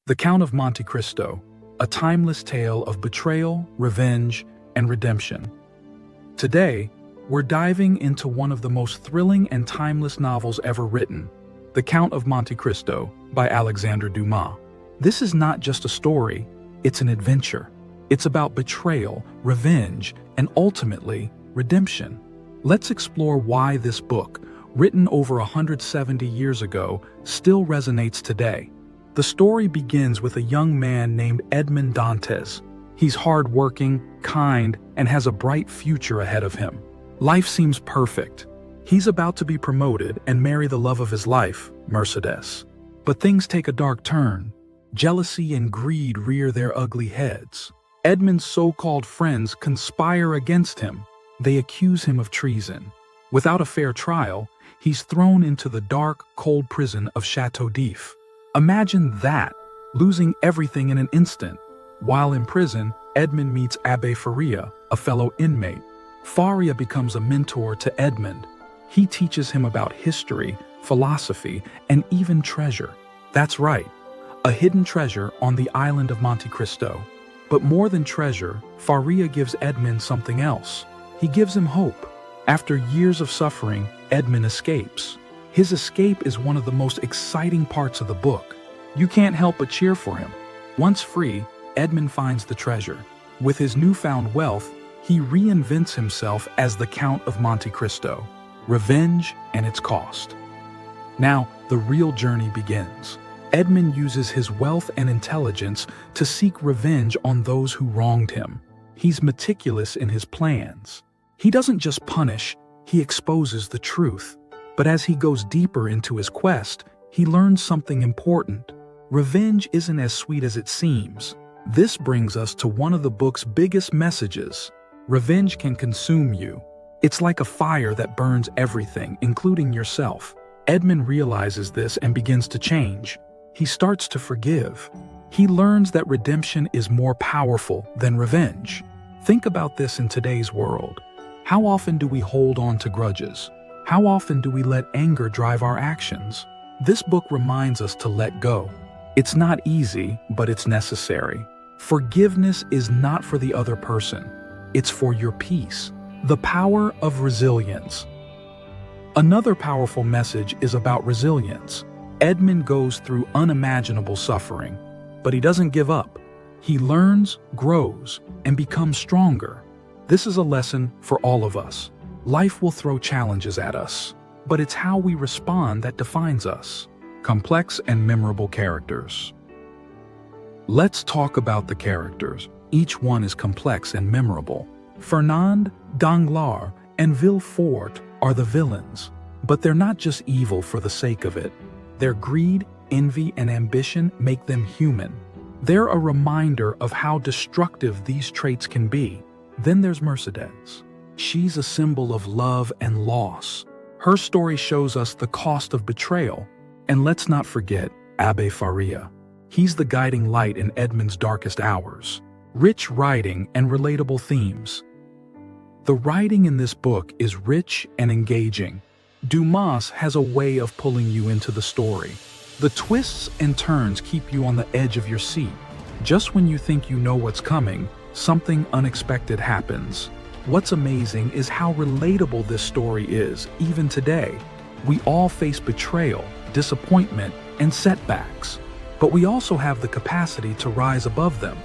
The Count of Monte Cristo, a timeless tale of betrayal, revenge, and redemption. Today, we're diving into one of the most thrilling and timeless novels ever written, The Count of Monte Cristo by Alexandre Dumas. This is not just a story, it's an adventure. It's about betrayal, revenge, and ultimately, redemption. Let's explore why this book, written over 170 years ago, still resonates today. The story begins with a young man named Edmond Dantès. He's hardworking, kind, and has a bright future ahead of him. Life seems perfect. He's about to be promoted and marry the love of his life, Mercedes. But things take a dark turn. Jealousy and greed rear their ugly heads. Edmond's so-called friends conspire against him. They accuse him of treason. Without a fair trial, he's thrown into the dark, cold prison of Château d'If. Imagine that, losing everything in an instant. While in prison, Edmond meets Abbé Faria, a fellow inmate. Faria becomes a mentor to Edmond. He teaches him about history, philosophy, and even treasure. That's right, a hidden treasure on the island of Monte Cristo. But more than treasure, Faria gives Edmond something else. He gives him hope. After years of suffering, Edmond escapes. His escape is one of the most exciting parts of the book. You can't help but cheer for him. Once free, Edmond finds the treasure. With his newfound wealth, he reinvents himself as the Count of Monte Cristo. Revenge and its cost. Now, the real journey begins. Edmond uses his wealth and intelligence to seek revenge on those who wronged him. He's meticulous in his plans. He doesn't just punish, he exposes the truth. But as he goes deeper into his quest, he learns something important. Revenge isn't as sweet as it seems. This brings us to one of the book's biggest messages. Revenge can consume you. It's like a fire that burns everything, including yourself. Edmond realizes this and begins to change. He starts to forgive. He learns that redemption is more powerful than revenge. Think about this in today's world. How often do we hold on to grudges? How often do we let anger drive our actions? This book reminds us to let go. It's not easy, but it's necessary. Forgiveness is not for the other person. It's for your peace. The power of resilience. Another powerful message is about resilience. Edmond goes through unimaginable suffering, but he doesn't give up. He learns, grows, and becomes stronger. This is a lesson for all of us. Life will throw challenges at us, but it's how we respond that defines us. Complex and memorable characters. Let's talk about the characters. Each one is complex and memorable. Fernand, Danglars, and Villefort are the villains, but they're not just evil for the sake of it. Their greed, envy, and ambition make them human. They're a reminder of how destructive these traits can be. Then there's Mercedes. She's a symbol of love and loss. Her story shows us the cost of betrayal. And let's not forget Abbé Faria. He's the guiding light in Edmond's darkest hours. Rich writing and relatable themes. The writing in this book is rich and engaging. Dumas has a way of pulling you into the story. The twists and turns keep you on the edge of your seat. Just when you think you know what's coming, something unexpected happens. What's amazing is how relatable this story is, even today. We all face betrayal, disappointment, and setbacks. But we also have the capacity to rise above them.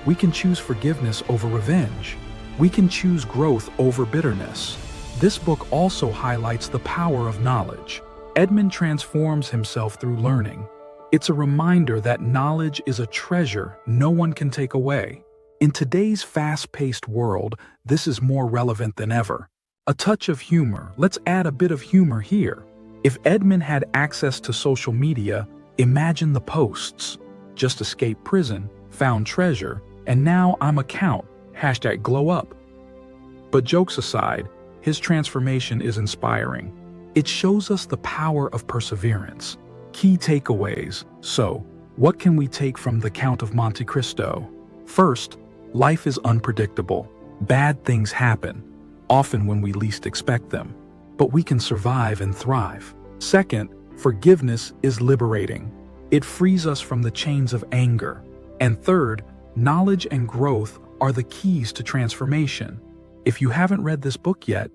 We can choose forgiveness over revenge. We can choose growth over bitterness. This book also highlights the power of knowledge. Edmond transforms himself through learning. It's a reminder that knowledge is a treasure no one can take away. In today's fast-paced world, this is more relevant than ever. A touch of humor. Let's add a bit of humor here. If Edmond had access to social media, imagine the posts. Just escaped prison, found treasure, and now I'm a count. #glow-up. But jokes aside, his transformation is inspiring. It shows us the power of perseverance. Key takeaways. So, what can we take from The Count of Monte Cristo? First, life is unpredictable. Bad things happen, often when we least expect them. But we can survive and thrive. Second, forgiveness is liberating. It frees us from the chains of anger. And third, knowledge and growth are the keys to transformation. If you haven't read this book yet,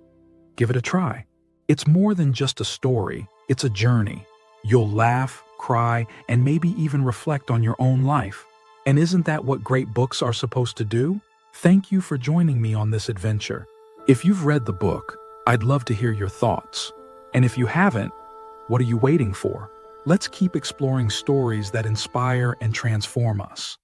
give it a try. It's more than just a story, it's a journey. You'll laugh, cry, and maybe even reflect on your own life. And isn't that what great books are supposed to do? Thank you for joining me on this adventure. If you've read the book, I'd love to hear your thoughts. And if you haven't, what are you waiting for? Let's keep exploring stories that inspire and transform us.